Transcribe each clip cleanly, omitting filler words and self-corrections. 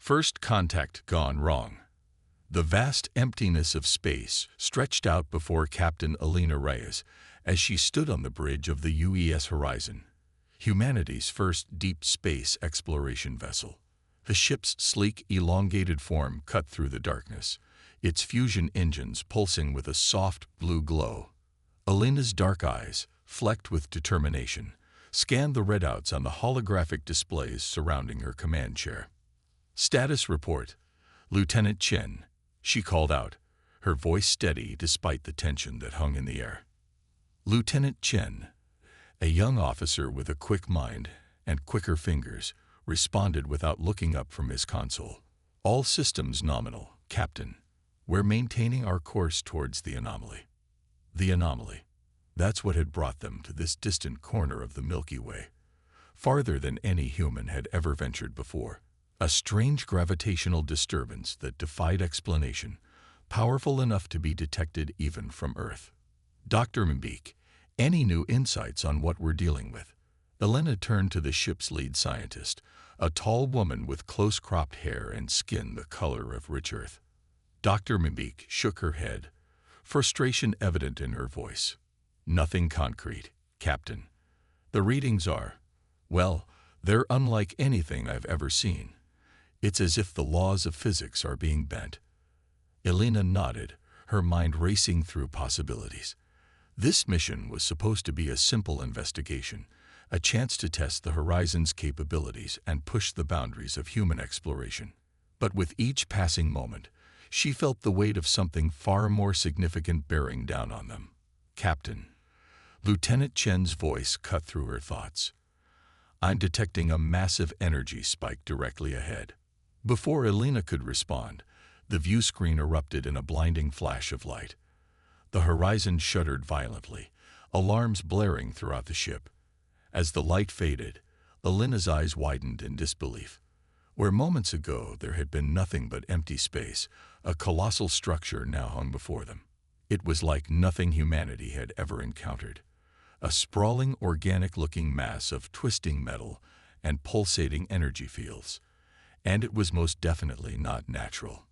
First contact gone wrong. The vast emptiness of space stretched out before Captain Elena Reyes as she stood on the bridge of the UES Horizon, humanity's first deep space exploration vessel. The ship's sleek, elongated form cut through the darkness, its fusion engines pulsing with a soft blue glow. Elena's dark eyes, flecked with determination, scanned the readouts on the holographic displays surrounding her command chair. "Status report, Lieutenant Chen," she called out, her voice steady despite the tension that hung in the air. Lieutenant Chen, a young officer with a quick mind and quicker fingers, responded without looking up from his console. "All systems nominal, Captain. We're maintaining our course towards the anomaly." The anomaly. That's what had brought them to this distant corner of the Milky Way, farther than any human had ever ventured before. A strange gravitational disturbance that defied explanation, powerful enough to be detected even from Earth. "Dr. Mbik, any new insights on what we're dealing with?" Elena turned to the ship's lead scientist, a tall woman with close-cropped hair and skin the color of rich earth. Dr. Mbik shook her head, frustration evident in her voice. "Nothing concrete, Captain. The readings are, well, they're unlike anything I've ever seen. It's as if the laws of physics are being bent." Elena nodded, her mind racing through possibilities. This mission was supposed to be a simple investigation, a chance to test the Horizon's capabilities and push the boundaries of human exploration. But with each passing moment, she felt the weight of something far more significant bearing down on them. "Captain." Lieutenant Chen's voice cut through her thoughts. "I'm detecting a massive energy spike directly ahead." Before Elena could respond, the view screen erupted in a blinding flash of light. The horizon shuddered violently, alarms blaring throughout the ship. As the light faded, Elena's eyes widened in disbelief. Where moments ago there had been nothing but empty space, a colossal structure now hung before them. It was like nothing humanity had ever encountered. A sprawling, organic-looking mass of twisting metal and pulsating energy fields. And it was most definitely not natural.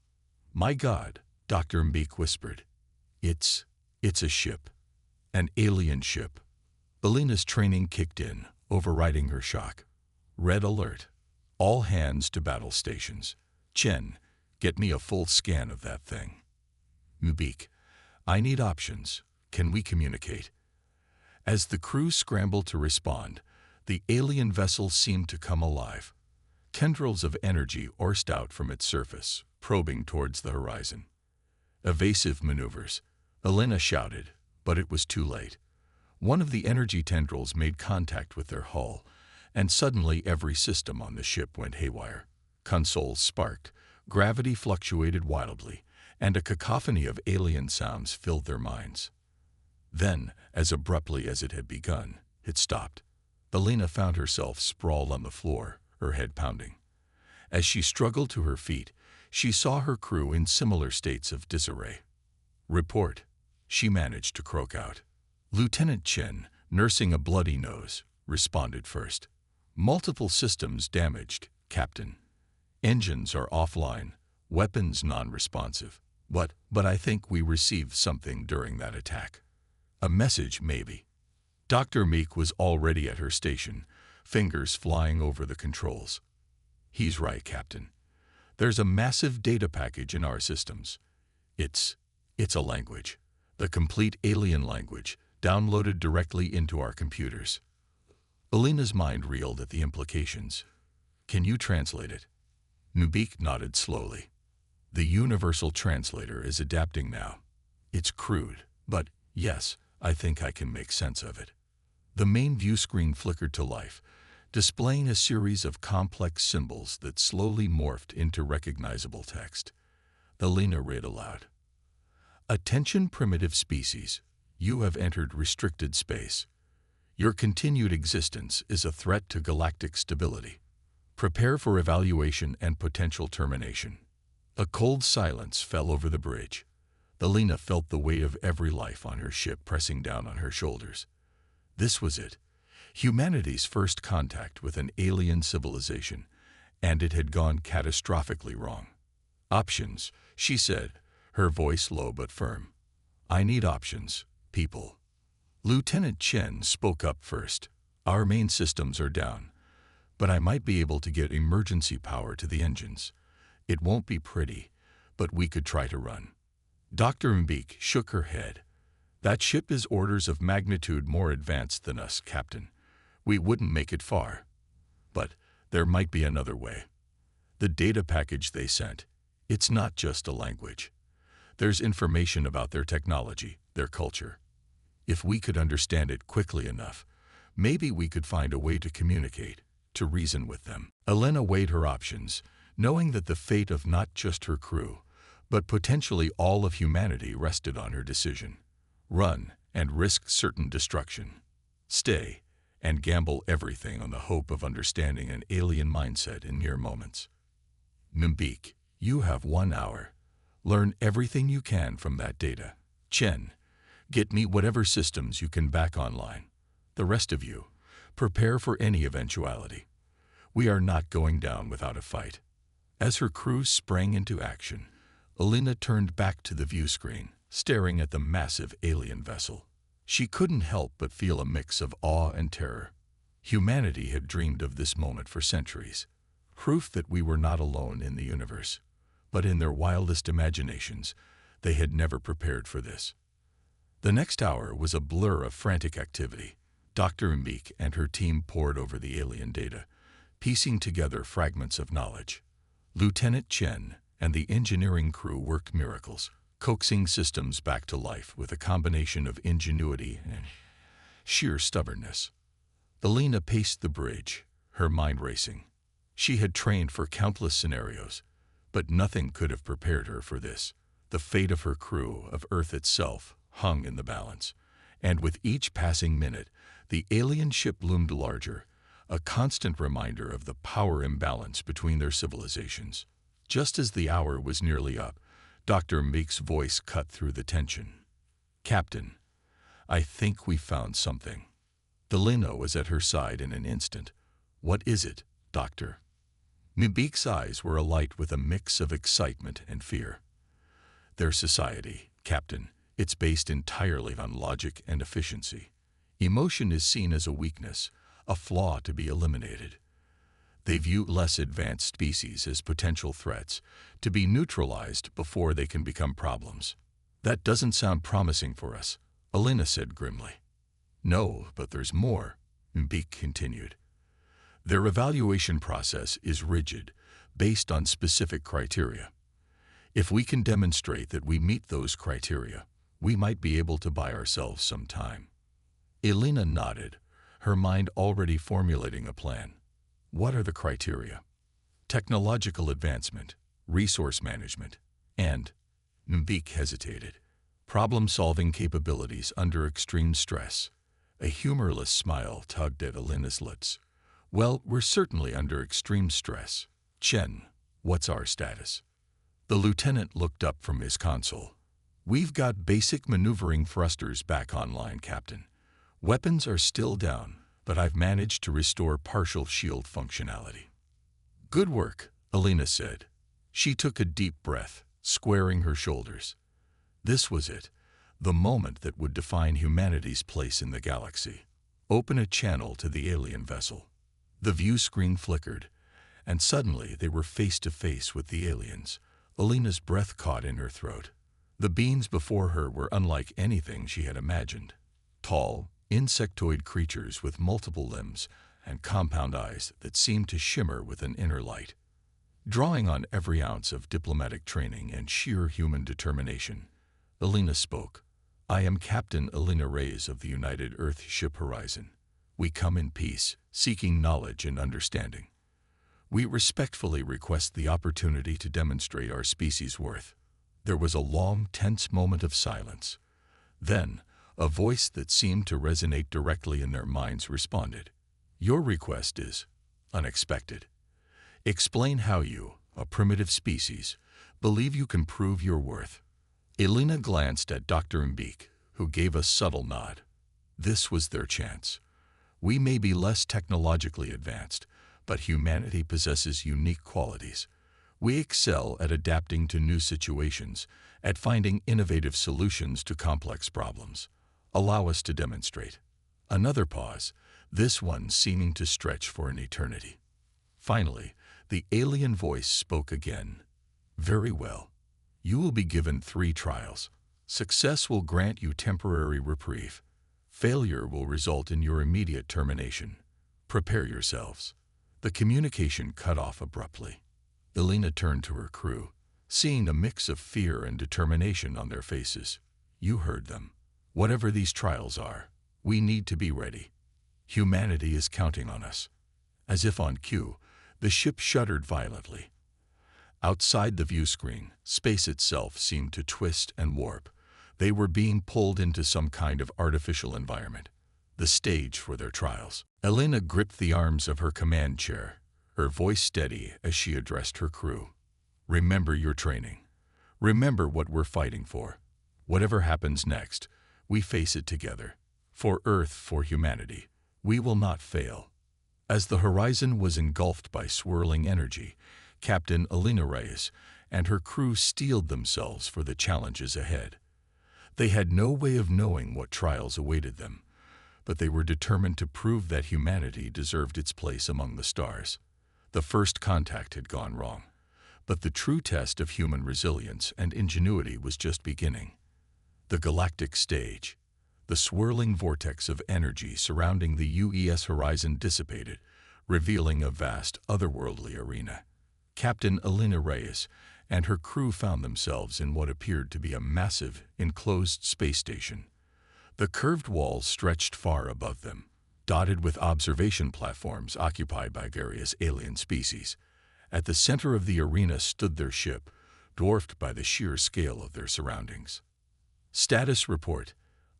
"My God," Dr. Mbik whispered. It's a ship. An alien ship." Elena's training kicked in, overriding her shock. "Red alert. All hands to battle stations. Chen, get me a full scan of that thing." "Mbik, I need options. Can we communicate?" As the crew scrambled to respond, the alien vessel seemed to come alive. Tendrils of energy oarsed out from its surface, probing towards the horizon. "Evasive maneuvers," Elena shouted, but it was too late. One of the energy tendrils made contact with their hull, and suddenly every system on the ship went haywire. Consoles sparked, gravity fluctuated wildly, and a cacophony of alien sounds filled their minds. Then, as abruptly as it had begun, it stopped. Elena found herself sprawled on the floor, her head pounding. As she struggled to her feet, she saw her crew in similar states of disarray. "Report," she managed to croak out. Lieutenant Chen, nursing a bloody nose, responded first. "Multiple systems damaged, Captain. Engines are offline, weapons non-responsive. But I think we received something during that attack. A message, maybe." Dr. Meek was already at her station, fingers flying over the controls. "He's right, Captain. There's a massive data package in our systems. It's a language, the complete alien language, downloaded directly into our computers." Elena's mind reeled at the implications. "Can you translate it?" Nubik nodded slowly. "The universal translator is adapting now. It's crude, but yes, I think I can make sense of it." The main view screen flickered to life, displaying a series of complex symbols that slowly morphed into recognizable text. Elena read aloud. "Attention primitive species, you have entered restricted space. Your continued existence is a threat to galactic stability. Prepare for evaluation and potential termination." A cold silence fell over the bridge. Elena felt the weight of every life on her ship pressing down on her shoulders. This was it, humanity's first contact with an alien civilization, and it had gone catastrophically wrong. Options, she said, her voice low but firm. I need options, people. Lieutenant Chen spoke up first. Our main systems are down, but I might be able to get emergency power to the engines. It won't be pretty, but we could try to run. Dr. Mbik shook her head. That ship is orders of magnitude more advanced than us, Captain. We wouldn't make it far. But there might be another way. The data package they sent, it's not just a language. There's information about their technology, their culture. If we could understand it quickly enough, maybe we could find a way to communicate, to reason with them. Elena weighed her options, knowing that the fate of not just her crew, but potentially all of humanity rested on her decision. Run and risk certain destruction. Stay and gamble everything on the hope of understanding an alien mindset in mere moments. Mbik, you have 1 hour. Learn everything you can from that data. Chen, get me whatever systems you can back online. The rest of you, prepare for any eventuality. We are not going down without a fight. As her crew sprang into action, Elena turned back to the view screen, staring at the massive alien vessel. She couldn't help but feel a mix of awe and terror. Humanity had dreamed of this moment for centuries, proof that we were not alone in the universe. But in their wildest imaginations, they had never prepared for this. The next hour was a blur of frantic activity. Dr. Mbik and her team pored over the alien data, piecing together fragments of knowledge. Lieutenant Chen and the engineering crew worked miracles, coaxing systems back to life with a combination of ingenuity and sheer stubbornness. Elena paced the bridge, her mind racing. She had trained for countless scenarios, but nothing could have prepared her for this. The fate of her crew, of Earth itself, hung in the balance, and with each passing minute, the alien ship loomed larger, a constant reminder of the power imbalance between their civilizations. Just as the hour was nearly up, Dr. Meek's voice cut through the tension. Captain, I think we found something. Elena was at her side in an instant. What is it, Doctor? Mbik's eyes were alight with a mix of excitement and fear. Their society, Captain, it's based entirely on logic and efficiency. Emotion is seen as a weakness, a flaw to be eliminated. They view less advanced species as potential threats, to be neutralized before they can become problems. That doesn't sound promising for us, Elena said grimly. No, but there's more, Mbik continued. Their evaluation process is rigid, based on specific criteria. If we can demonstrate that we meet those criteria, we might be able to buy ourselves some time. Elena nodded, her mind already formulating a plan. What are the criteria? Technological advancement, resource management, and, Mbik hesitated, problem-solving capabilities under extreme stress. A humorless smile tugged at Elena's lips. Well, we're certainly under extreme stress. Chen, what's our status? The lieutenant looked up from his console. We've got basic maneuvering thrusters back online, Captain. Weapons are still down, but I've managed to restore partial shield functionality. Good work, Elena said. She took a deep breath, squaring her shoulders. This was it, the moment that would define humanity's place in the galaxy. Open a channel to the alien vessel. The view screen flickered, and suddenly they were face to face with the aliens. Elena's breath caught in her throat. The beings before her were unlike anything she had imagined. Tall, insectoid creatures with multiple limbs and compound eyes that seemed to shimmer with an inner light. Drawing on every ounce of diplomatic training and sheer human determination, Elena spoke. I am Captain Elena Reyes of the United Earth Ship Horizon. We come in peace, seeking knowledge and understanding. We respectfully request the opportunity to demonstrate our species' worth. There was a long, tense moment of silence. Then, a voice that seemed to resonate directly in their minds responded. Your request is unexpected. Explain how you, a primitive species, believe you can prove your worth. Elena glanced at Dr. Mbik, who gave a subtle nod. This was their chance. We may be less technologically advanced, But humanity possesses unique qualities. We excel at adapting to new situations, at finding innovative solutions to complex problems. Allow us to demonstrate. Another pause, this one seeming to stretch for an eternity. Finally, the alien voice spoke again. Very well. You will be given 3 trials. Success will grant you temporary reprieve. Failure will result in your immediate termination. Prepare yourselves. The communication cut off abruptly. Elena turned to her crew, seeing a mix of fear and determination on their faces. You heard them. Whatever these trials are, we need to be ready. Humanity is counting on us. As if on cue, the ship shuddered violently. Outside the view screen, space itself seemed to twist and warp. They were being pulled into some kind of artificial environment, the stage for their trials. Elena gripped the arms of her command chair, her voice steady as she addressed her crew. Remember your training. Remember what we're fighting for. Whatever happens next, we face it together. For Earth, for humanity, we will not fail. As the horizon was engulfed by swirling energy, Captain Elena Reyes and her crew steeled themselves for the challenges ahead. They had no way of knowing what trials awaited them, but they were determined to prove that humanity deserved its place among the stars. The first contact had gone wrong, but the true test of human resilience and ingenuity was just beginning. The galactic stage. The swirling vortex of energy surrounding the UES horizon dissipated, revealing a vast, otherworldly arena. Captain Elena Reyes and her crew found themselves in what appeared to be a massive, enclosed space station. The curved walls stretched far above them, dotted with observation platforms occupied by various alien species. At the center of the arena stood their ship, dwarfed by the sheer scale of their surroundings. Status report,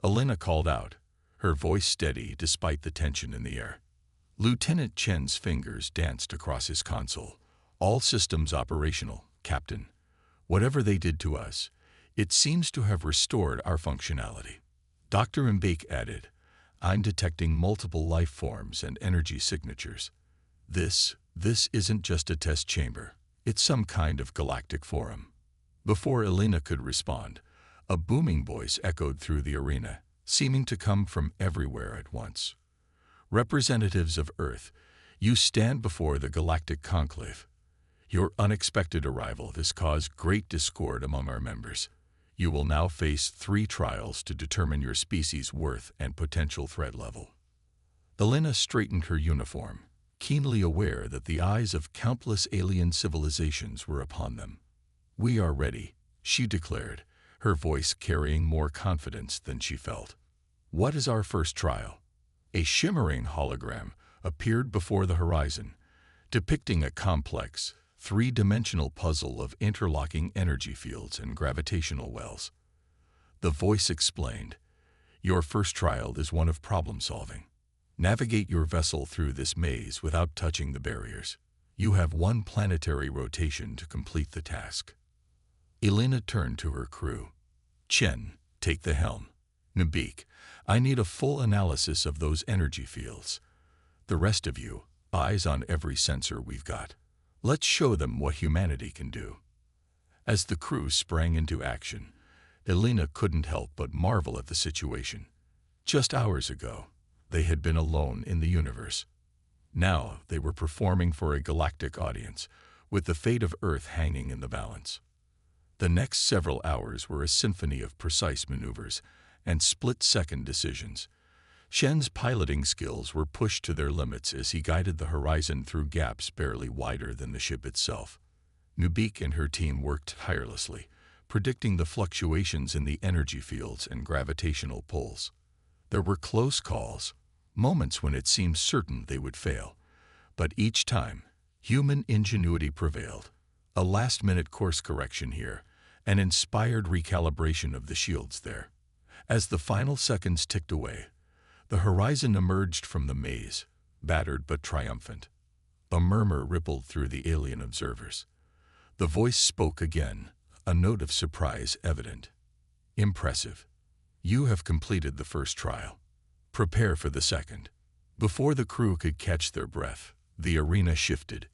Elena called out, her voice steady despite the tension in the air. Lieutenant Chen's fingers danced across his console. All systems operational, Captain. Whatever they did to us, it seems to have restored our functionality. Dr. Mbake added, I'm detecting multiple life forms and energy signatures. This isn't just a test chamber. It's some kind of galactic forum. Before Elena could respond, a booming voice echoed through the arena, seeming to come from everywhere at once. Representatives of Earth, you stand before the Galactic Conclave. Your unexpected arrival has caused great discord among our members. You will now face 3 trials to determine your species' worth and potential threat level. Elena straightened her uniform, keenly aware that the eyes of countless alien civilizations were upon them. We are ready, she declared, her voice carrying more confidence than she felt. What is our first trial? A shimmering hologram appeared before the horizon, depicting a complex, 3-dimensional puzzle of interlocking energy fields and gravitational wells. The voice explained, your first trial is one of problem-solving. Navigate your vessel through this maze without touching the barriers. You have 1 planetary rotation to complete the task. Elena turned to her crew. Chen, take the helm. Nabik, I need a full analysis of those energy fields. The rest of you, eyes on every sensor we've got. Let's show them what humanity can do. As the crew sprang into action, Elena couldn't help but marvel at the situation. Just hours ago, they had been alone in the universe. Now they were performing for a galactic audience, with the fate of Earth hanging in the balance. The next several hours were a symphony of precise maneuvers and split-second decisions. Shen's piloting skills were pushed to their limits as he guided the horizon through gaps barely wider than the ship itself. Nubik and her team worked tirelessly, predicting the fluctuations in the energy fields and gravitational pulls. There were close calls, moments when it seemed certain they would fail. But each time, human ingenuity prevailed. A last-minute course correction here, an inspired recalibration of the shields there. As the final seconds ticked away, the horizon emerged from the maze, battered but triumphant. A murmur rippled through the alien observers. The voice spoke again, a note of surprise evident. Impressive. You have completed the first trial. Prepare for the second. Before the crew could catch their breath, The arena shifted.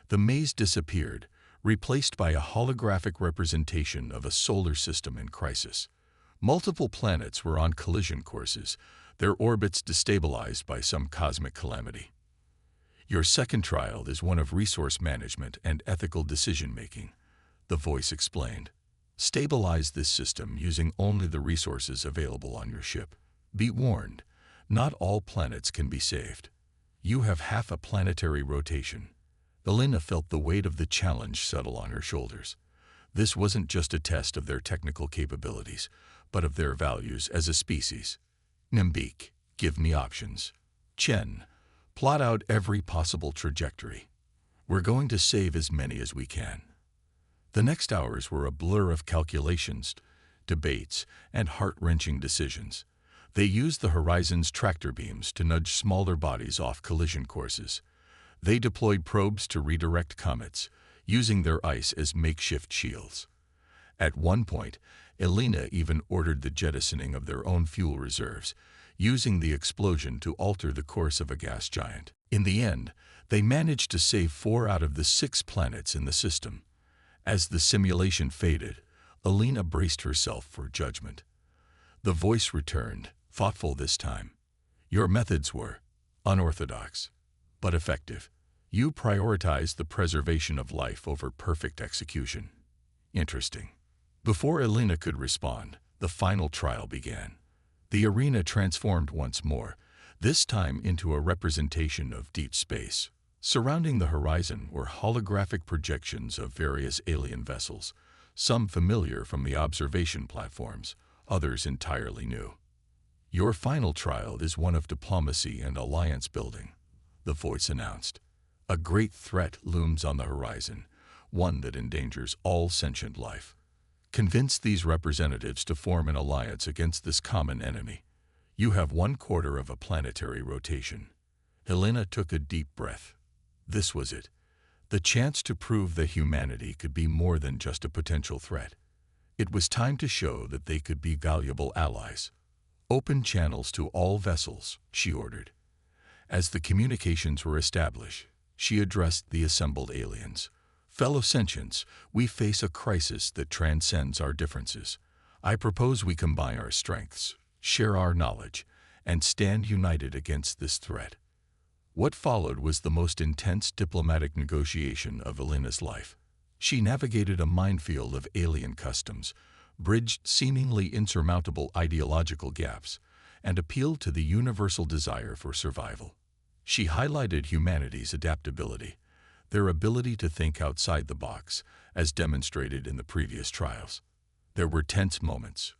The maze disappeared, replaced by a holographic representation of a solar system in crisis. Multiple planets were on collision courses, their orbits destabilized by some cosmic calamity. Your second trial is one of resource management and ethical decision-making, the voice explained. Stabilize this system using only the resources available on your ship. Be warned, not all planets can be saved. You have half a planetary rotation. Elena felt the weight of the challenge settle on her shoulders. This wasn't just a test of their technical capabilities, but of their values as a species. Nimbique, give me options. Chen, plot out every possible trajectory. We're going to save as many as we can. The next hours were a blur of calculations, debates, and heart-wrenching decisions. They used the Horizon's tractor beams to nudge smaller bodies off collision courses. They deployed probes to redirect comets, using their ice as makeshift shields. At one point, Elena even ordered the jettisoning of their own fuel reserves, using the explosion to alter the course of a gas giant. In the end, they managed to save 4 out of the 6 planets in the system. As the simulation faded, Elena braced herself for judgment. The voice returned, thoughtful this time. Your methods were unorthodox, but effective. You prioritized the preservation of life over perfect execution. Interesting. Before Elena could respond, the final trial began. The arena transformed once more, this time into a representation of deep space. Surrounding the horizon were holographic projections of various alien vessels, some familiar from the observation platforms, others entirely new. Your final trial is one of diplomacy and alliance building, the voice announced. A great threat looms on the horizon, one that endangers all sentient life. Convince these representatives to form an alliance against this common enemy. You have 1/4 of a planetary rotation. Helena took a deep breath. This was it. The chance to prove that humanity could be more than just a potential threat. It was time to show that they could be valuable allies. Open channels to all vessels, she ordered. As the communications were established, she addressed the assembled aliens. Fellow sentients, we face a crisis that transcends our differences. I propose we combine our strengths, share our knowledge, and stand united against this threat. What followed was the most intense diplomatic negotiation of Elena's life. She navigated a minefield of alien customs, bridged seemingly insurmountable ideological gaps, and appealed to the universal desire for survival. She highlighted humanity's adaptability, their ability to think outside the box, as demonstrated in the previous trials. There were tense moments.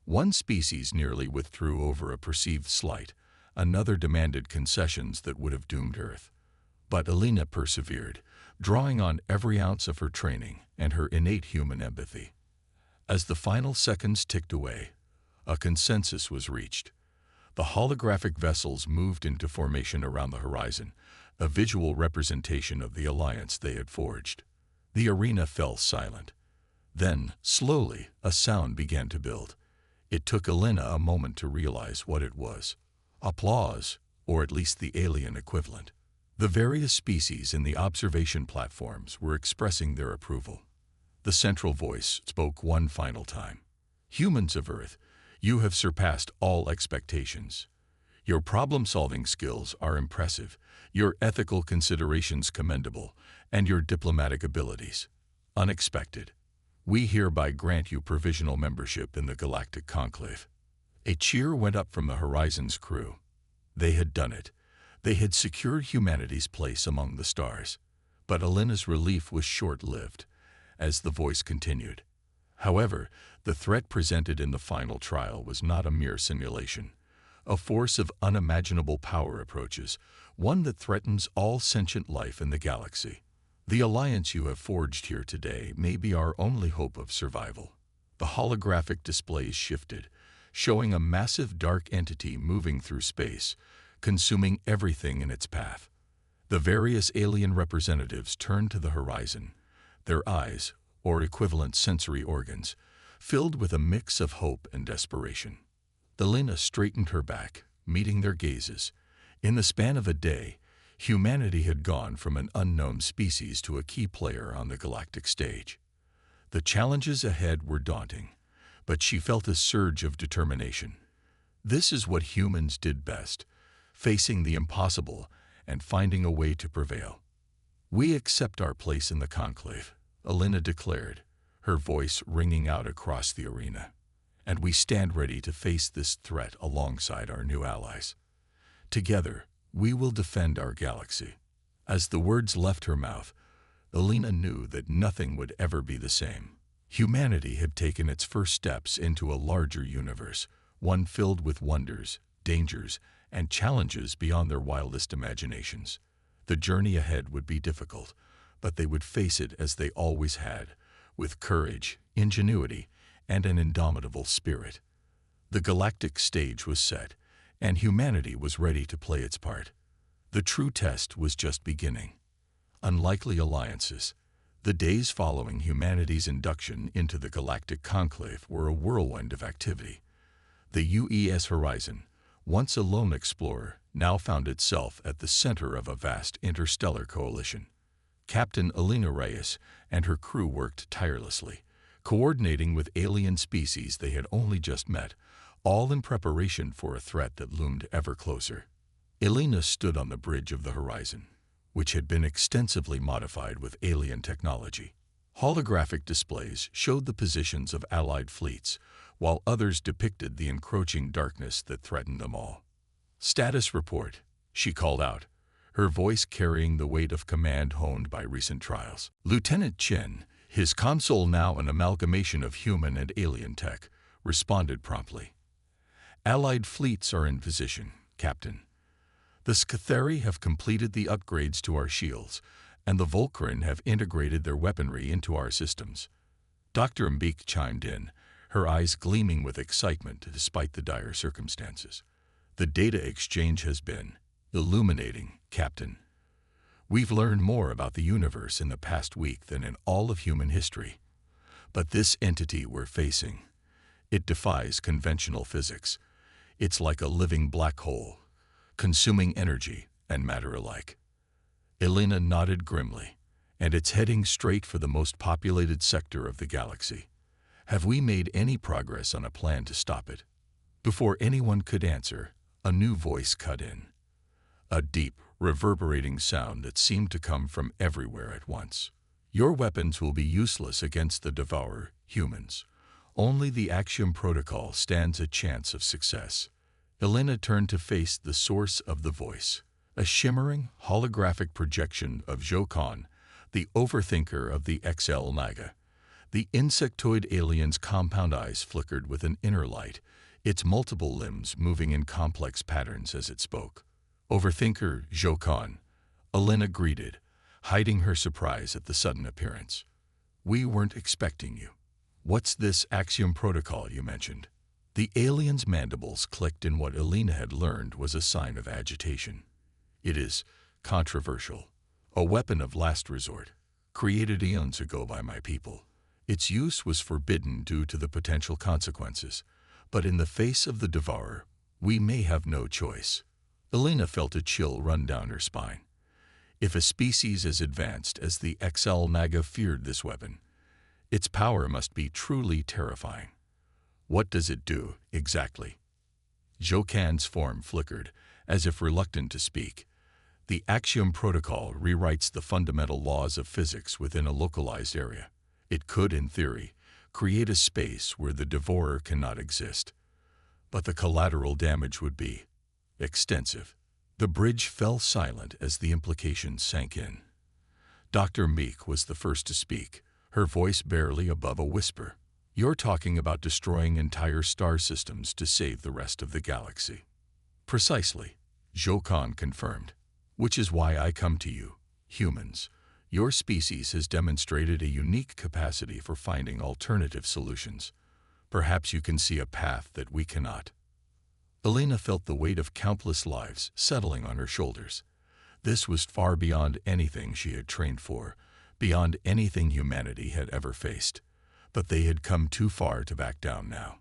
One species nearly withdrew over a perceived slight, another demanded concessions that would have doomed Earth. But Elena persevered, drawing on every ounce of her training and her innate human empathy. As the final seconds ticked away, a consensus was reached. The holographic vessels moved into formation around the horizon, a visual representation of the alliance they had forged. The arena fell silent. Then, slowly, a sound began to build. It took Elena a moment to realize what it was. Applause, or at least the alien equivalent. The various species in the observation platforms were expressing their approval. The central voice spoke one final time. Humans of Earth, you have surpassed all expectations. Your problem-solving skills are impressive, your ethical considerations commendable, and your diplomatic abilities unexpected. We hereby grant you provisional membership in the Galactic Conclave. A cheer went up from the Horizon's crew. They had done it. They had secured humanity's place among the stars. But Elena's relief was short-lived, as the voice continued. However, the threat presented in the final trial was not a mere simulation. A force of unimaginable power approaches, one that threatens all sentient life in the galaxy. The alliance you have forged here today may be our only hope of survival. The holographic displays shifted, showing a massive dark entity moving through space, consuming everything in its path. The various alien representatives turned to the horizon, their eyes, or equivalent sensory organs, filled with a mix of hope and desperation. Elena straightened her back, meeting their gazes. In the span of a day, Humanity had gone from an unknown species to a key player on the galactic stage. The challenges ahead were daunting, but she felt a surge of determination. This is what humans did best, facing the impossible and finding a way to prevail. "We accept our place in the conclave," Alina declared, her voice ringing out across the arena. "And we stand ready to face this threat alongside our new allies. Together, we will defend our galaxy." As the words left her mouth, Alina knew that nothing would ever be the same. Humanity had taken its first steps into a larger universe, one filled with wonders, dangers, and challenges beyond their wildest imaginations. The journey ahead would be difficult, but they would face it as they always had, with courage, ingenuity, and an indomitable spirit. The galactic stage was set, and humanity was ready to play its part. The true test was just beginning. Unlikely alliances. The days following humanity's induction into the galactic conclave were a whirlwind of activity. The UES Horizon, once a lone explorer, now found itself at the center of a vast interstellar coalition. Captain Alina Reyes and her crew worked tirelessly, coordinating with alien species they had only just met, all in preparation for a threat that loomed ever closer. Alina stood on the bridge of the horizon, which had been extensively modified with alien technology. Holographic displays showed the positions of Allied fleets, while others depicted the encroaching darkness that threatened them all. "Status report," she called out, her voice carrying the weight of command honed by recent trials. Lieutenant Chen, his console now an amalgamation of human and alien tech, responded promptly. "Allied fleets are in position, Captain. The Scatheri have completed the upgrades to our shields, and the Volcarin have integrated their weaponry into our systems." Dr. Mbik chimed in, her eyes gleaming with excitement despite the dire circumstances. "The data exchange has been illuminating, Captain. We've learned more about the universe in the past week than in all of human history. But this entity we're facing, it defies conventional physics. It's like a living black hole, consuming energy and matter alike." Alina nodded grimly, "And it's heading straight for the most populated sector of the galaxy. Have we made any progress on a plan to stop it?" Before anyone could answer, a new voice cut in. A deep, reverberating sound that seemed to come from everywhere at once. "Your weapons will be useless against the Devourer, humans. Only the Axiom Protocol stands a chance of success." Alina turned to face the source of the voice, a shimmering, holographic projection of Zhokan, the overthinker of the XL Naga. The insectoid alien's compound eyes flickered with an inner light, its multiple limbs moving in complex patterns as it spoke. "Overthinker Zhokan," Alina greeted, hiding her surprise at the sudden appearance. "We weren't expecting you. What's this Axiom Protocol you mentioned?" The alien's mandibles clicked in what Alina had learned was a sign of agitation. "It is controversial. A weapon of last resort, created eons ago by my people. Its use was forbidden due to the potential consequences, but in the face of the Devourer, we may have no choice." Alina felt a chill run down her spine. If a species as advanced as the XL Naga feared this weapon, its power must be truly terrifying. "What does it do, exactly?" Zhokan's form flickered, as if reluctant to speak. "The Axiom Protocol rewrites the fundamental laws of physics within a localized area. It could, in theory, create a space where the Devourer cannot exist. But the collateral damage would be extensive." The bridge fell silent as the implications sank in. Dr. Meek was the first to speak, her voice barely above a whisper. "You're talking about destroying entire star systems to save the rest of the galaxy." "Precisely," Zhokan confirmed. "Which is why I come to you, humans. Your species has demonstrated a unique capacity for finding alternative solutions. Perhaps you can see a path that we cannot." Alina felt the weight of countless lives settling on her shoulders. This was far beyond anything she had trained for, beyond anything humanity had ever faced. But they had come too far to back down now.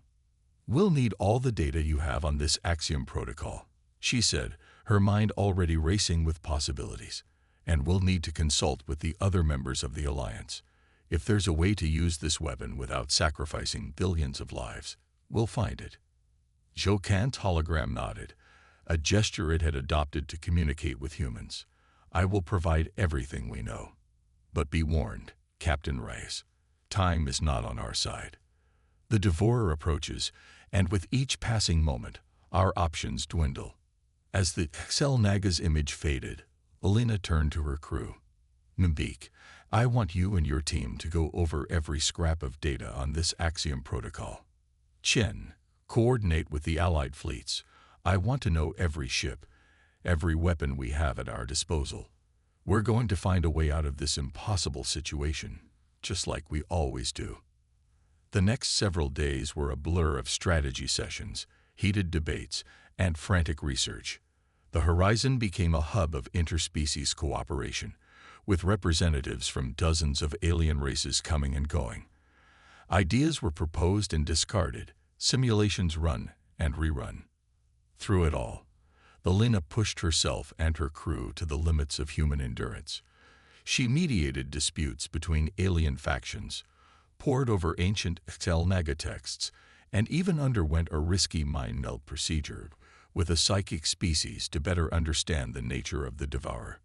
"We'll need all the data you have on this Axiom Protocol," she said, her mind already racing with possibilities. And we'll need to consult with the other members of the Alliance. If there's a way to use this weapon without sacrificing billions of lives, we'll find it. Jokant's hologram nodded, a gesture it had adopted to communicate with humans. I will provide everything we know. But be warned, Captain Reyes. Time is not on our side. The Devourer approaches, and with each passing moment, our options dwindle. As the Xel Naga's image faded, Alina turned to her crew. Mimbeek, I want you and your team to go over every scrap of data on this Axiom protocol. Chen, coordinate with the Allied fleets. I want to know every ship, every weapon we have at our disposal. We're going to find a way out of this impossible situation, just like we always do. The next several days were a blur of strategy sessions, heated debates, and frantic research. The Horizon became a hub of interspecies cooperation, with representatives from dozens of alien races coming and going. Ideas were proposed and discarded, simulations run and rerun. Through it all, Alina pushed herself and her crew to the limits of human endurance. She mediated disputes between alien factions, pored over ancient Xel Naga texts, and even underwent a risky mind meld procedure with a psychic species to better understand the nature of the Devourer.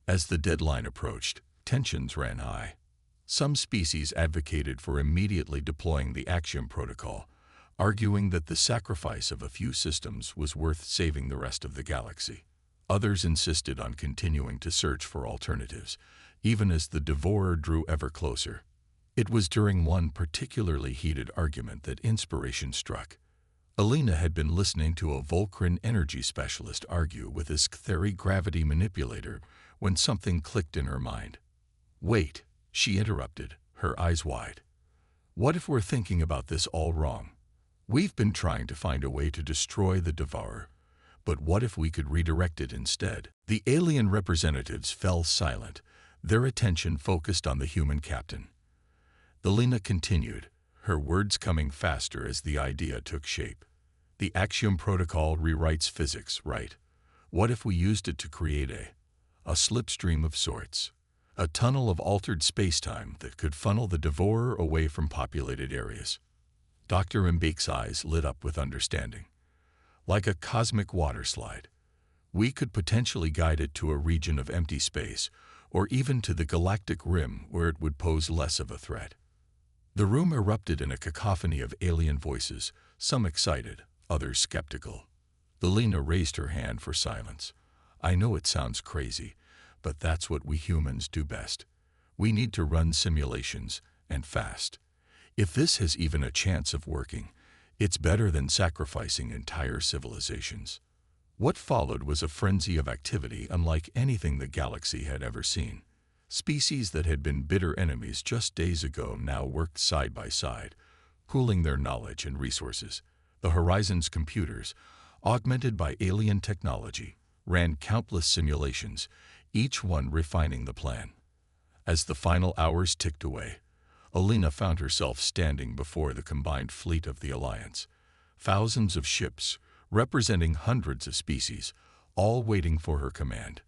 As the deadline approached, tensions ran high. Some species advocated for immediately deploying the Axiom protocol, arguing that the sacrifice of a few systems was worth saving the rest of the galaxy. Others insisted on continuing to search for alternatives, even as the Devourer drew ever closer. It was during one particularly heated argument that inspiration struck. Alina had been listening to a Volcran energy specialist argue with his Ctheri gravity manipulator when something clicked in her mind. Wait, she interrupted, her eyes wide. What if we're thinking about this all wrong? We've been trying to find a way to destroy the Devourer, but what if we could redirect it instead? The alien representatives fell silent, their attention focused on the human captain. Alina continued, her words coming faster as the idea took shape. The Axiom protocol rewrites physics, right? What if we used it to create a slipstream of sorts, a tunnel of altered space-time that could funnel the Devourer away from populated areas? Dr. Mbeek's eyes lit up with understanding. Like a cosmic waterslide, we could potentially guide it to a region of empty space, or even to the galactic rim where it would pose less of a threat. The room erupted in a cacophony of alien voices, some excited, others skeptical. Alina raised her hand for silence. I know it sounds crazy, but that's what we humans do best. We need to run simulations, and fast. If this has even a chance of working, it's better than sacrificing entire civilizations. What followed was a frenzy of activity unlike anything the galaxy had ever seen. Species that had been bitter enemies just days ago now worked side by side, pooling their knowledge and resources. The Horizon's computers, augmented by alien technology, ran countless simulations, each one refining the plan. As the final hours ticked away, Alina found herself standing before the combined fleet of the Alliance. Thousands of ships, representing hundreds of species, all waiting for her command.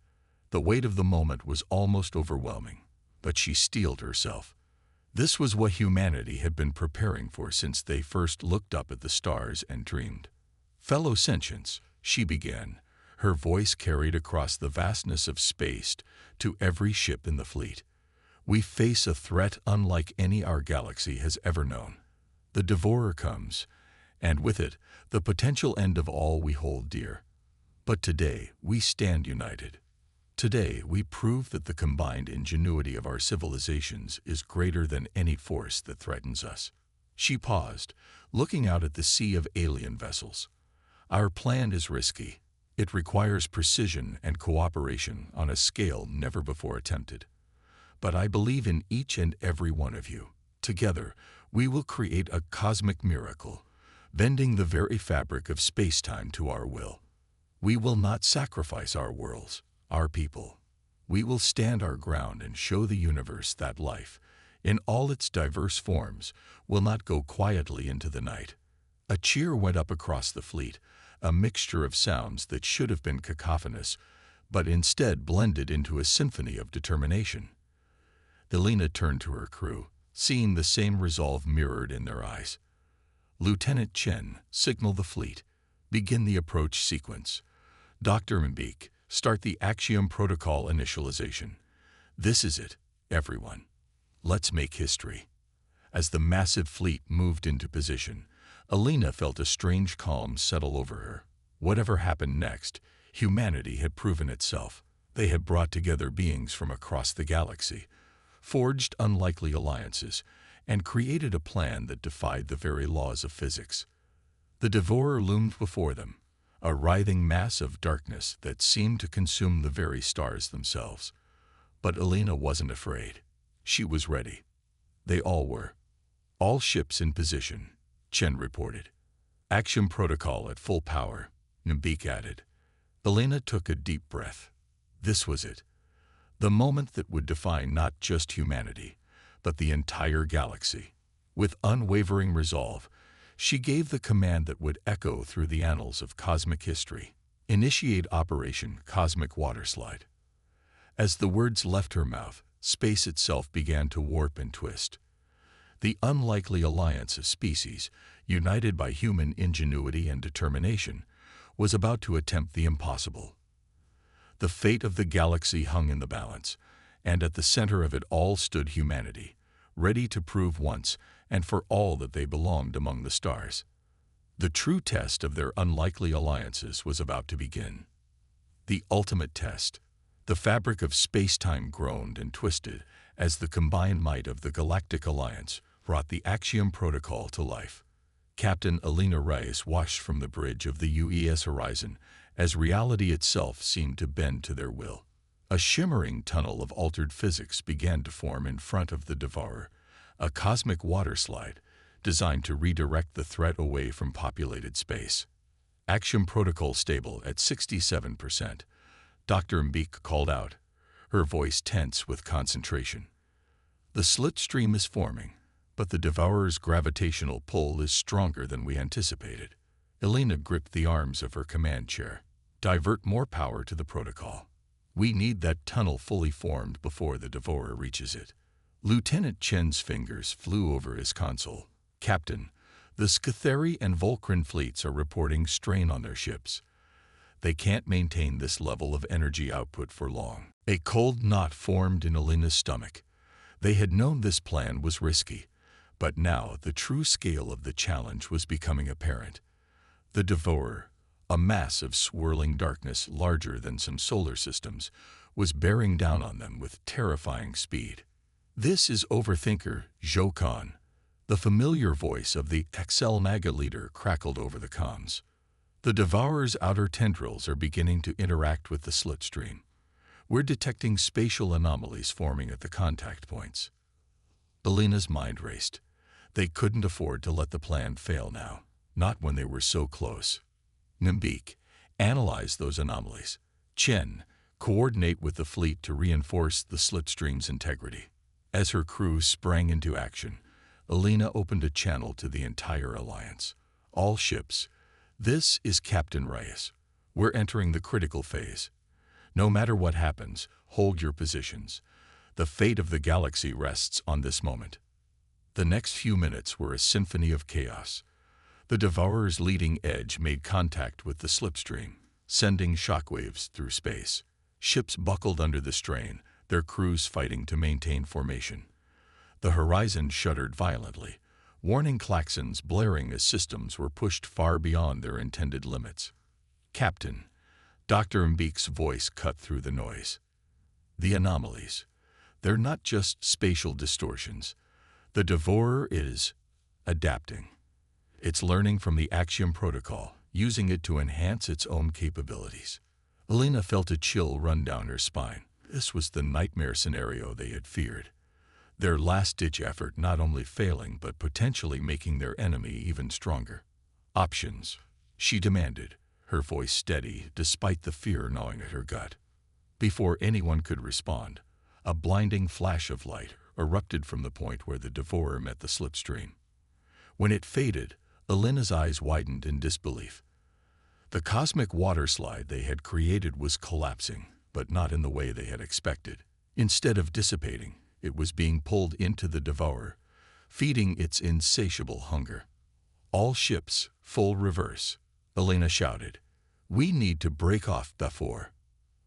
The weight of the moment was almost overwhelming, but she steeled herself. This was what humanity had been preparing for since they first looked up at the stars and dreamed. Fellow sentients, she began, her voice carried across the vastness of space to every ship in the fleet. We face a threat unlike any our galaxy has ever known. The Devourer comes, and with it, the potential end of all we hold dear. But today, we stand united. Today, we prove that the combined ingenuity of our civilizations is greater than any force that threatens us. She paused, looking out at the sea of alien vessels. Our plan is risky. It requires precision and cooperation on a scale never before attempted. But I believe in each and every one of you. Together, we will create a cosmic miracle, bending the very fabric of space-time to our will. We will not sacrifice our worlds, our people. We will stand our ground and show the universe that life, in all its diverse forms, will not go quietly into the night. A cheer went up across the fleet, a mixture of sounds that should have been cacophonous, but instead blended into a symphony of determination. Alina turned to her crew, seeing the same resolve mirrored in their eyes. Lieutenant Chen, signal the fleet. Begin the approach sequence. Dr. Mbik, start the Axiom Protocol initialization. This is it, everyone. Let's make history. As the massive fleet moved into position, Alina felt a strange calm settle over her. Whatever happened next, humanity had proven itself. They had brought together beings from across the galaxy, forged unlikely alliances, and created a plan that defied the very laws of physics. The Devourer loomed before them, a writhing mass of darkness that seemed to consume the very stars themselves. But Alina wasn't afraid. She was ready. They all were. All ships in position, Chen reported. Action protocol at full power, Mbik added. Alina took a deep breath. This was it. The moment that would define not just humanity, but the entire galaxy. With unwavering resolve, she gave the command that would echo through the annals of cosmic history. Initiate Operation Cosmic Waterslide. As the words left her mouth, space itself began to warp and twist. The unlikely alliance of species, united by human ingenuity and determination, was about to attempt the impossible. The fate of the galaxy hung in the balance, and at the center of it all stood humanity, ready to prove once and for all that they belonged among the stars. The true test of their unlikely alliances was about to begin. The ultimate test. The fabric of space-time groaned and twisted as the combined might of the Galactic Alliance brought the Axiom Protocol to life. Captain Alina Reyes watched from the bridge of the UES horizon as reality itself seemed to bend to their will. A shimmering tunnel of altered physics began to form in front of the Devourer, a cosmic waterslide designed to redirect the threat away from populated space. Axiom Protocol stable at 67%. Dr. Mbik called out, her voice tense with concentration. The slipstream is forming, but the Devourer's gravitational pull is stronger than we anticipated. Alina gripped the arms of her command chair. Divert more power to the protocol. We need that tunnel fully formed before the Devourer reaches it. Lieutenant Chen's fingers flew over his console. Captain, the Scatheri and Volcran fleets are reporting strain on their ships. They can't maintain this level of energy output for long. A cold knot formed in Alina's stomach. They had known this plan was risky, but now the true scale of the challenge was becoming apparent. The Devourer, a mass of swirling darkness larger than some solar systems, was bearing down on them with terrifying speed. This is Overthinker, Zhou Kan. The familiar voice of the Excel Naga leader crackled over the comms. The Devourer's outer tendrils are beginning to interact with the slipstream. We're detecting spatial anomalies forming at the contact points. Alina's mind raced. They couldn't afford to let the plan fail now, not when they were so close. Mbik, analyze those anomalies. Chen, coordinate with the fleet to reinforce the slipstream's integrity. As her crew sprang into action, Alina opened a channel to the entire alliance. All ships. This is Captain Reyes. We're entering the critical phase. No matter what happens, hold your positions. The fate of the galaxy rests on this moment. The next few minutes were a symphony of chaos. The Devourer's leading edge made contact with the slipstream, sending shockwaves through space. Ships buckled under the strain, their crews fighting to maintain formation. The horizon shuddered violently, warning klaxons blaring as systems were pushed far beyond their intended limits. Captain, Dr. Mbik's voice cut through the noise. The anomalies. They're not just spatial distortions. The Devourer is adapting. It's learning from the Axiom Protocol, using it to enhance its own capabilities. Alina felt a chill run down her spine. This was the nightmare scenario they had feared. Their last-ditch effort not only failing but potentially making their enemy even stronger. Options, she demanded, her voice steady despite the fear gnawing at her gut. Before anyone could respond, a blinding flash of light erupted from the point where the Devourer met the slipstream. When it faded, Alina's eyes widened in disbelief. The cosmic water slide they had created was collapsing, but not in the way they had expected. Instead of dissipating, it was being pulled into the Devourer, feeding its insatiable hunger. "All ships, full reverse," Elena shouted. "We need to break off before."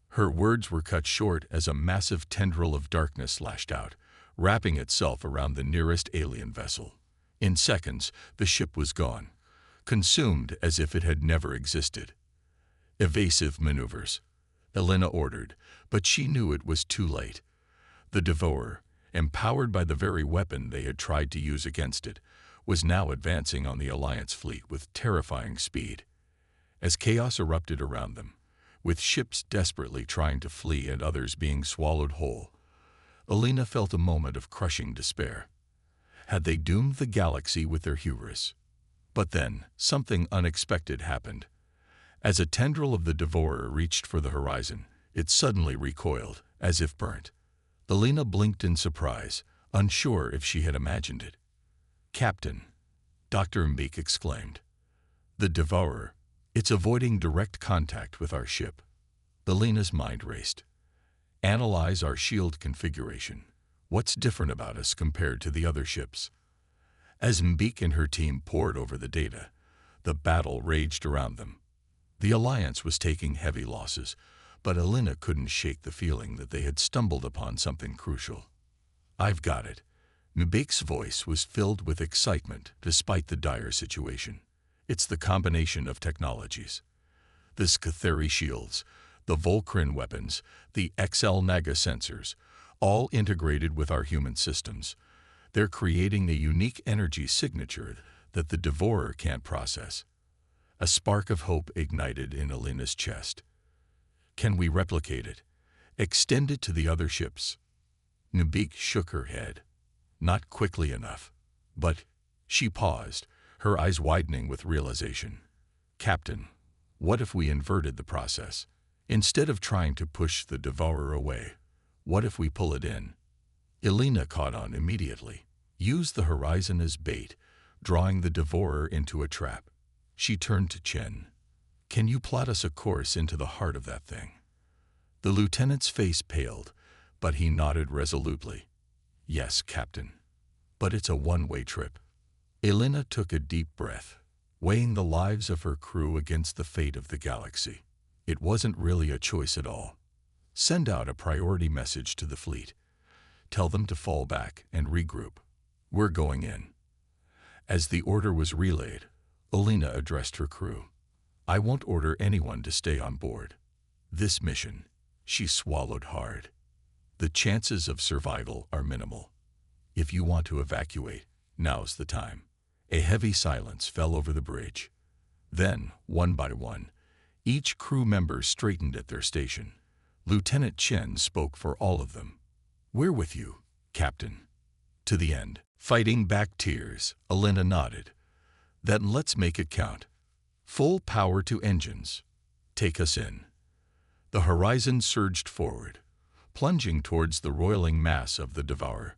Her words were cut short as a massive tendril of darkness lashed out, wrapping itself around the nearest alien vessel. In seconds, the ship was gone, consumed as if it had never existed. "Evasive maneuvers," Elena ordered, but she knew it was too late. The Devourer, empowered by the very weapon they had tried to use against it, was now advancing on the Alliance fleet with terrifying speed. As chaos erupted around them, with ships desperately trying to flee and others being swallowed whole, Elena felt a moment of crushing despair. Had they doomed the galaxy with their hubris? But then, something unexpected happened. As a tendril of the Devourer reached for the horizon, it suddenly recoiled, as if burnt. Elena blinked in surprise, unsure if she had imagined it. "Captain," Dr. Mbeke exclaimed. "The Devourer, it's avoiding direct contact with our ship." Elena's mind raced. "Analyze our shield configuration. What's different about us compared to the other ships?" As Mbeke and her team pored over the data, the battle raged around them. The Alliance was taking heavy losses, but Elena couldn't shake the feeling that they had stumbled upon something crucial. "I've got it." Mbeke's voice was filled with excitement despite the dire situation. "It's the combination of technologies. The Scatheri shields, the Volcrin weapons, the XL Naga sensors, all integrated with our human systems. They're creating a unique energy signature that the Devourer can't process." A spark of hope ignited in Elena's chest. "Can we replicate it? Extend it to the other ships?" Mbeke shook her head. "Not quickly enough." "But—" She paused, her eyes widening with realization. "Captain, what if we inverted the process? Instead of trying to push the Devourer away, what if we pull it in?" Elena caught on immediately. "Use the horizon as bait, drawing the Devourer into a trap." She turned to Chen. "Can you plot us a course into the heart of that thing?" The lieutenant's face paled, but he nodded resolutely. "Yes, Captain. But it's a one-way trip." Elena took a deep breath, weighing the lives of her crew against the fate of the galaxy. It wasn't really a choice at all. Send out a priority message to the fleet. Tell them to fall back and regroup. We're going in. As the order was relayed, Elena addressed her crew. "I won't order anyone to stay on board. This mission," she swallowed hard, "the chances of survival are minimal. If you want to evacuate, now's the time." A heavy silence fell over the bridge. Then, one by one, each crew member straightened at their station. Lieutenant Chen spoke for all of them. "We're with you, Captain. To the end." Fighting back tears, Elena nodded. "Then let's make it count. Full power to engines. Take us in." The horizon surged forward, plunging towards the roiling mass of the Devourer.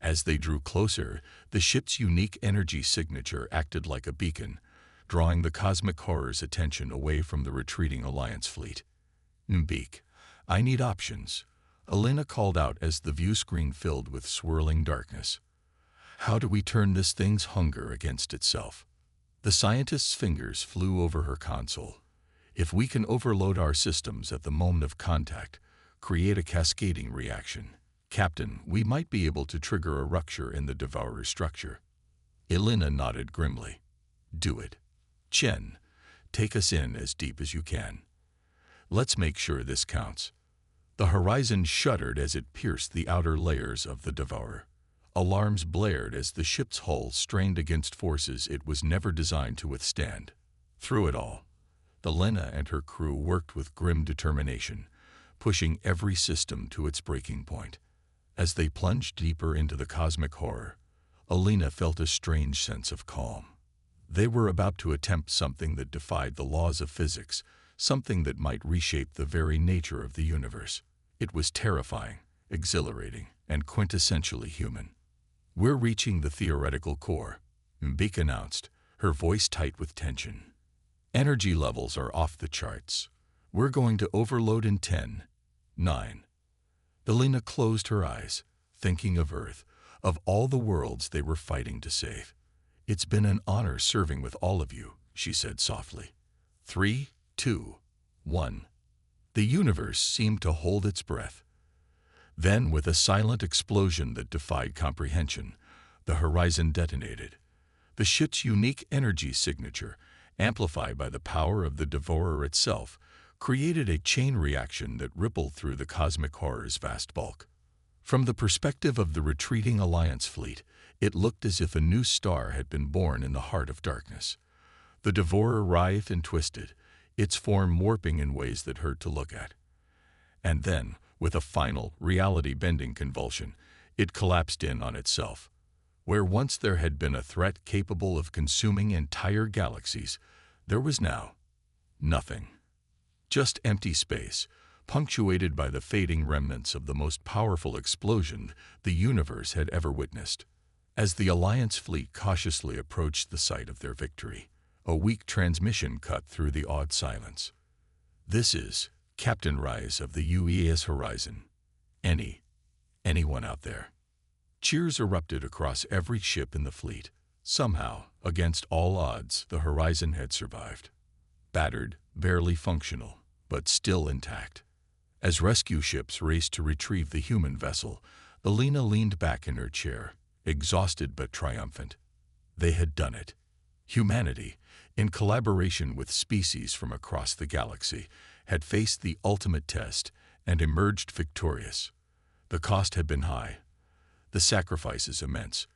As they drew closer, the ship's unique energy signature acted like a beacon, drawing the cosmic horror's attention away from the retreating Alliance fleet. "Mbeke, I need options," Elena called out as the view screen filled with swirling darkness. "How do we turn this thing's hunger against itself?" The scientist's fingers flew over her console. "If we can overload our systems at the moment of contact, create a cascading reaction, Captain, we might be able to trigger a rupture in the Devourer's structure." Elena nodded grimly. "Do it. Chen, take us in as deep as you can. Let's make sure this counts." The horizon shuddered as it pierced the outer layers of the Devourer. Alarms blared as the ship's hull strained against forces it was never designed to withstand. Through it all, Elena and her crew worked with grim determination, pushing every system to its breaking point. As they plunged deeper into the cosmic horror, Elena felt a strange sense of calm. They were about to attempt something that defied the laws of physics, something that might reshape the very nature of the universe. It was terrifying, exhilarating, and quintessentially human. "We're reaching the theoretical core," Mbeke announced, her voice tight with tension. Energy levels are off the charts. We're going to overload in 10, 9. Alina closed her eyes, thinking of Earth, of all the worlds they were fighting to save. It's been an honor serving with all of you, she said softly. 3, 2, 1. The universe seemed to hold its breath. Then, with a silent explosion that defied comprehension, the horizon detonated. The ship's unique energy signature, amplified by the power of the devourer itself, created a chain reaction that rippled through the cosmic horror's vast bulk. From the perspective of the retreating Alliance fleet, it looked as if a new star had been born in the heart of darkness. The devourer writhed and twisted, its form warping in ways that hurt to look at. And then, with a final, reality-bending convulsion, it collapsed in on itself. Where once there had been a threat capable of consuming entire galaxies, there was now nothing. Just empty space, punctuated by the fading remnants of the most powerful explosion the universe had ever witnessed. As the Alliance fleet cautiously approached the site of their victory, a weak transmission cut through the awed silence. "This is Captain Rise of the UES Horizon. Anyone out there?" Cheers erupted across every ship in the fleet. Somehow, against all odds, the Horizon had survived. Battered, barely functional, but still intact. As rescue ships raced to retrieve the human vessel, Alina leaned back in her chair, exhausted but triumphant. They had done it. Humanity, in collaboration with species from across the galaxy, had faced the ultimate test and emerged victorious. The cost had been high, the sacrifices immense.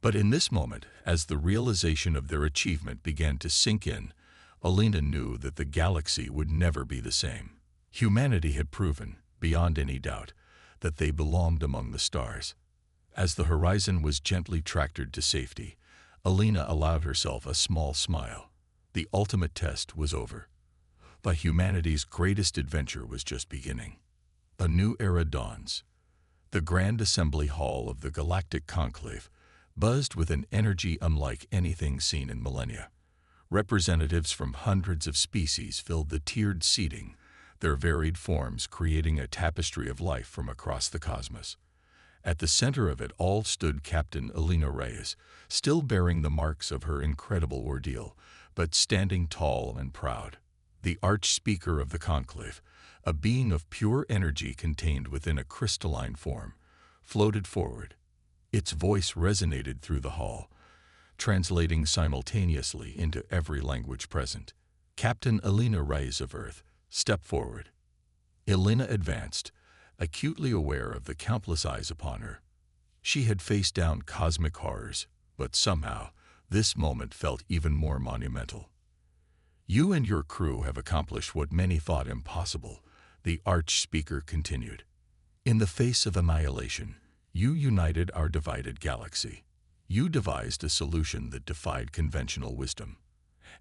But in this moment, as the realization of their achievement began to sink in, Alina knew that the galaxy would never be the same. Humanity had proven, beyond any doubt, that they belonged among the stars. As the Horizon was gently tractored to safety, Alina allowed herself a small smile. The ultimate test was over. But humanity's greatest adventure was just beginning. A new era dawns. The Grand Assembly Hall of the Galactic Conclave buzzed with an energy unlike anything seen in millennia. Representatives from hundreds of species filled the tiered seating, their varied forms creating a tapestry of life from across the cosmos. At the center of it all stood Captain Alina Reyes, still bearing the marks of her incredible ordeal, but standing tall and proud. The arch-speaker of the conclave, a being of pure energy contained within a crystalline form, floated forward. Its voice resonated through the hall, translating simultaneously into every language present. "Captain Alina Reyes of Earth, step forward." Alina advanced, acutely aware of the countless eyes upon her. She had faced down cosmic horrors, but somehow this moment felt even more monumental. "You and your crew have accomplished what many thought impossible," the arch-speaker continued. "In the face of annihilation, you united our divided galaxy. You devised a solution that defied conventional wisdom.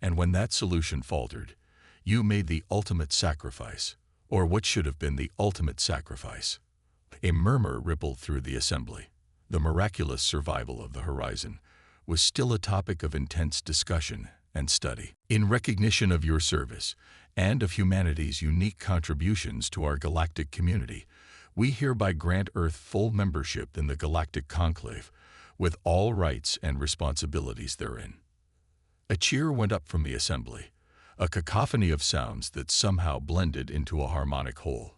And when that solution faltered, you made the ultimate sacrifice, or what should have been the ultimate sacrifice." A murmur rippled through the assembly. The miraculous survival of the Horizon was still a topic of intense discussion and study. "In recognition of your service and of humanity's unique contributions to our galactic community, we hereby grant Earth full membership in the Galactic Conclave, with all rights and responsibilities therein." A cheer went up from the assembly, a cacophony of sounds that somehow blended into a harmonic whole.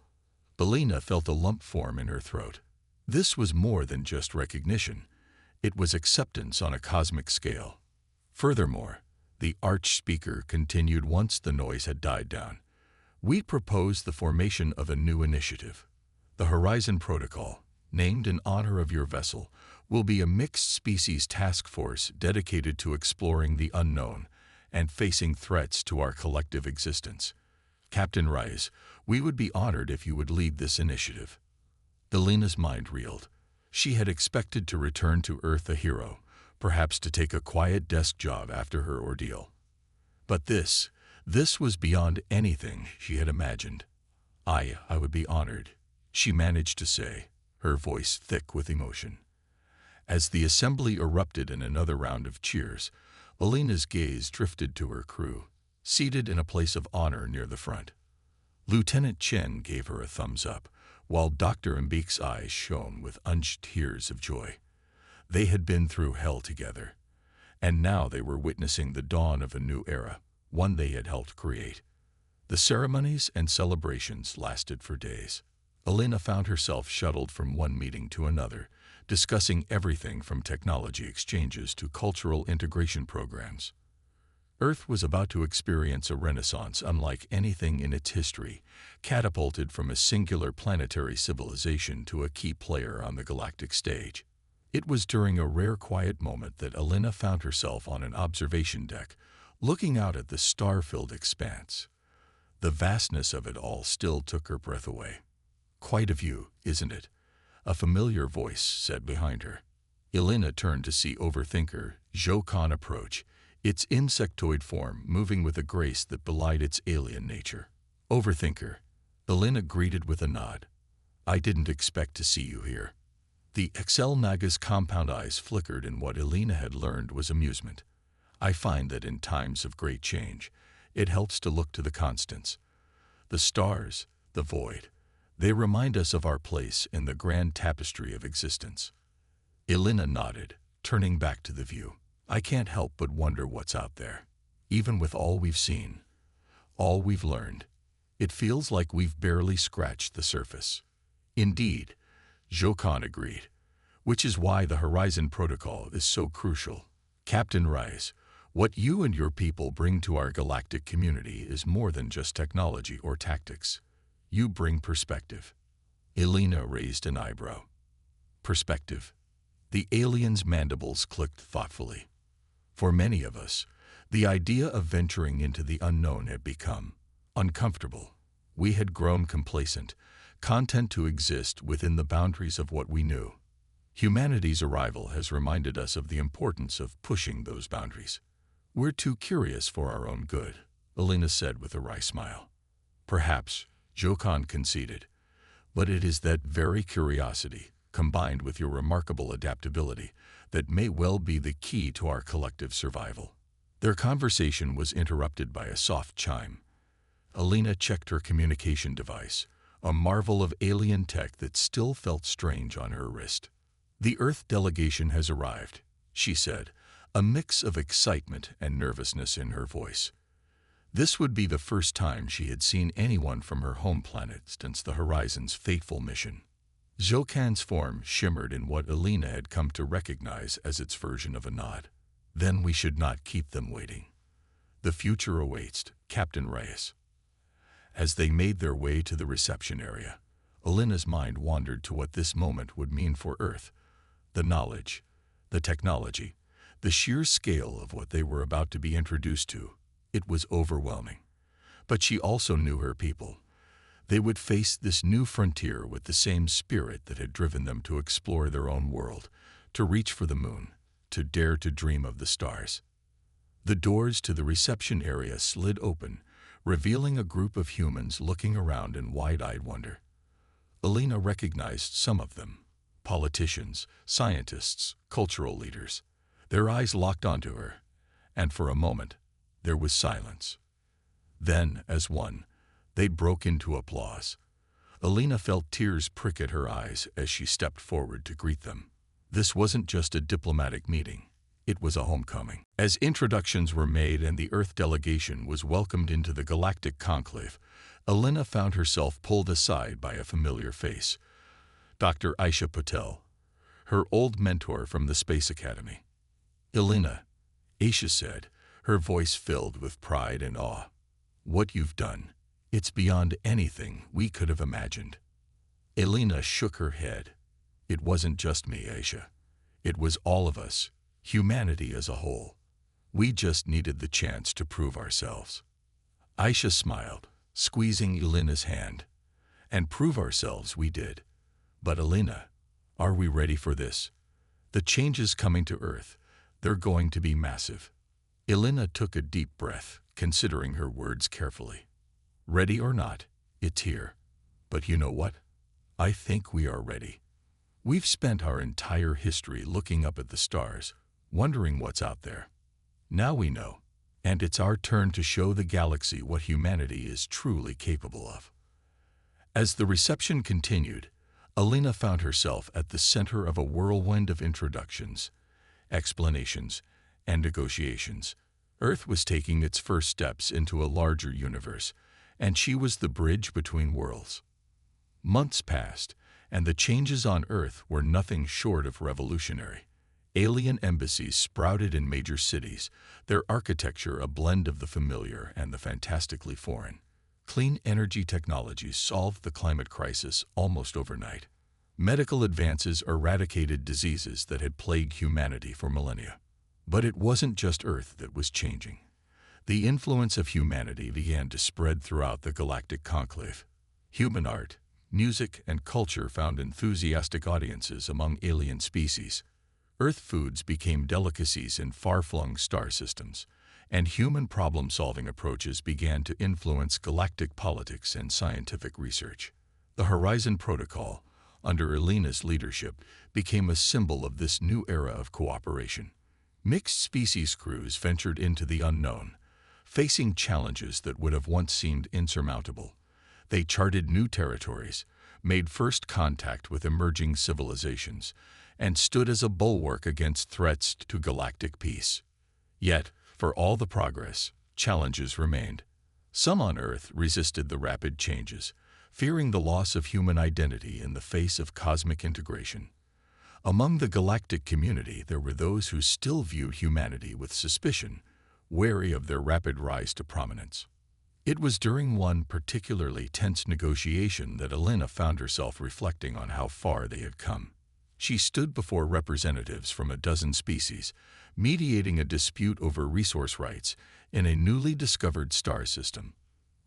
Alina felt a lump form in her throat. This was more than just recognition. It was acceptance on a cosmic scale. Furthermore, the arch-speaker continued once the noise had died down. "We propose the formation of a new initiative. The Horizon Protocol, named in honor of your vessel, will be a mixed-species task force dedicated to exploring the unknown and facing threats to our collective existence. Captain Rice, we would be honored if you would lead this initiative." Alina's mind reeled. She had expected to return to Earth a hero, perhaps to take a quiet desk job after her ordeal. But this was beyond anything she had imagined. I would be honored," she managed to say, her voice thick with emotion. As the assembly erupted in another round of cheers, Alina's gaze drifted to her crew. seated in a place of honor near the front. Lieutenant Chen gave her a thumbs up, while Dr. Mbek's eyes shone with unshed tears of joy. They had been through hell together, and now they were witnessing the dawn of a new era, one they had helped create. The ceremonies and celebrations lasted for days. Elena found herself shuttled from one meeting to another, discussing everything from technology exchanges to cultural integration programs. Earth was about to experience a renaissance unlike anything in its history, catapulted from a singular planetary civilization to a key player on the galactic stage. It was during a rare quiet moment that Elena found herself on an observation deck, looking out at the star-filled expanse. The vastness of it all still took her breath away. "Quite a view, isn't it?" a familiar voice said behind her. Elena turned to see Overthinker Zhou Kan approach, its insectoid form moving with a grace that belied its alien nature. "Overthinker," Elena greeted with a nod. "I didn't expect to see you here." The Excel Naga's compound eyes flickered in what Elena had learned was amusement. "I find that in times of great change, it helps to look to the constants. The stars, the void, they remind us of our place in the grand tapestry of existence." Elena nodded, turning back to the view. "I can't help but wonder what's out there. Even with all we've seen, all we've learned, it feels like we've barely scratched the surface." "Indeed," Zhou Kan agreed, "which is why the Horizon Protocol is so crucial. Captain Rice, what you and your people bring to our galactic community is more than just technology or tactics. You bring perspective." Elena raised an eyebrow. "Perspective?" The alien's mandibles clicked thoughtfully. "For many of us, the idea of venturing into the unknown had become uncomfortable. We had grown complacent, content to exist within the boundaries of what we knew. Humanity's arrival has reminded us of the importance of pushing those boundaries. We're too curious for our own good," Elena said with a wry smile. "Perhaps," Zhou Kan conceded, "but it is that very curiosity, combined with your remarkable adaptability, that may well be the key to our collective survival." Their conversation was interrupted by a soft chime. Elena checked her communication device, a marvel of alien tech that still felt strange on her wrist. "The Earth delegation has arrived," she said, a mix of excitement and nervousness in her voice. This would be the first time she had seen anyone from her home planet since the Horizon's fateful mission. Zhou Kan's form shimmered in what Elena had come to recognize as its version of a nod. "Then we should not keep them waiting. The future awaits, Captain Reyes." As they made their way to the reception area, Elena's mind wandered to what this moment would mean for Earth. The knowledge, the technology, the sheer scale of what they were about to be introduced to. It was overwhelming. But she also knew her people. They would face this new frontier with the same spirit that had driven them to explore their own world, to reach for the moon, to dare to dream of the stars. The doors to the reception area slid open, revealing a group of humans looking around in wide-eyed wonder. Elena recognized some of them: politicians, scientists, cultural leaders. Their eyes locked onto her, and for a moment, there was silence. Then, as one, they broke into applause. Elena felt tears prick at her eyes as she stepped forward to greet them. This wasn't just a diplomatic meeting. It was a homecoming. As introductions were made and the Earth delegation was welcomed into the Galactic Conclave, Elena found herself pulled aside by a familiar face: Dr. Aisha Patel, her old mentor from the Space Academy. "Elena," Aisha said, her voice filled with pride and awe. "What you've done, it's beyond anything we could have imagined." Elena shook her head. "It wasn't just me, Aisha. It was all of us, humanity as a whole. We just needed the chance to prove ourselves." Aisha smiled, squeezing Elena's hand. "And prove ourselves we did. But Elena, are we ready for this? The changes coming to Earth, they're going to be massive." Elena took a deep breath, considering her words carefully. "Ready or not, it's here. But you know what? I think we are ready. We've spent our entire history looking up at the stars, wondering what's out there. Now we know. And it's our turn to show the galaxy what humanity is truly capable of. As the reception continued, Alina found herself at the center of a whirlwind of introductions, explanations, and negotiations. Earth was taking its first steps into a larger universe, and she was the bridge between worlds. Months passed, and the changes on Earth were nothing short of revolutionary. Alien embassies sprouted in major cities, their architecture a blend of the familiar and the fantastically foreign. Clean energy technologies solved the climate crisis almost overnight. Medical advances eradicated diseases that had plagued humanity for millennia. But it wasn't just Earth that was changing. The influence of humanity began to spread throughout the galactic conclave. Human art, music, and culture found enthusiastic audiences among alien species. Earth foods became delicacies in far-flung star systems, and human problem-solving approaches began to influence galactic politics and scientific research. The Horizon Protocol, under Alina's leadership, became a symbol of this new era of cooperation. Mixed-species crews ventured into the unknown, facing challenges that would have once seemed insurmountable. They charted new territories, made first contact with emerging civilizations, and stood as a bulwark against threats to galactic peace. Yet, for all the progress, challenges remained. Some on Earth resisted the rapid changes, fearing the loss of human identity in the face of cosmic integration. Among the galactic community, there were those who still viewed humanity with suspicion, wary of their rapid rise to prominence. It was during one particularly tense negotiation that Alina found herself reflecting on how far they had come. She stood before representatives from a dozen species, mediating a dispute over resource rights in a newly discovered star system.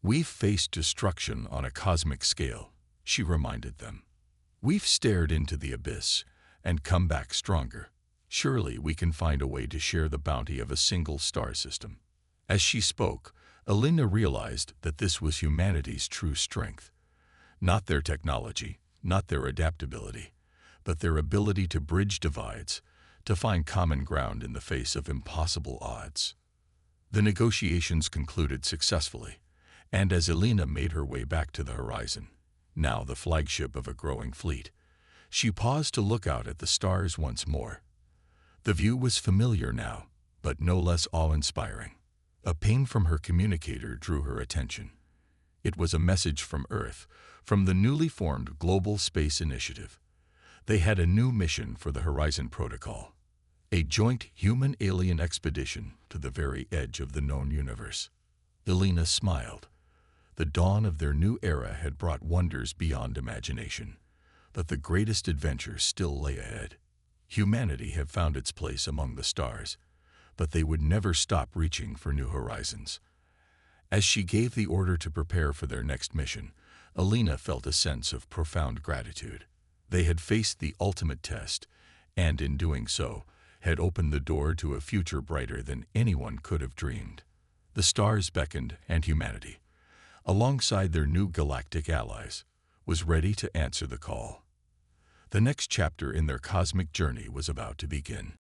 "We've faced destruction on a cosmic scale," she reminded them. "We've stared into the abyss and come back stronger. Surely we can find a way to share the bounty of a single star system." As she spoke, Alina realized that this was humanity's true strength. Not their technology, not their adaptability, but their ability to bridge divides, to find common ground in the face of impossible odds. The negotiations concluded successfully, and as Alina made her way back to the Horizon, now the flagship of a growing fleet, she paused to look out at the stars once more. The view was familiar now, but no less awe-inspiring. A ping from her communicator drew her attention. It was a message from Earth, from the newly formed Global Space Initiative. They had a new mission for the Horizon Protocol, a joint human-alien expedition to the very edge of the known universe. Alina smiled. The dawn of their new era had brought wonders beyond imagination, but the greatest adventure still lay ahead. Humanity had found its place among the stars, but they would never stop reaching for new horizons. As she gave the order to prepare for their next mission, Alina felt a sense of profound gratitude. They had faced the ultimate test, and in doing so, had opened the door to a future brighter than anyone could have dreamed. The stars beckoned, and humanity, alongside their new galactic allies, was ready to answer the call. The next chapter in their cosmic journey was about to begin.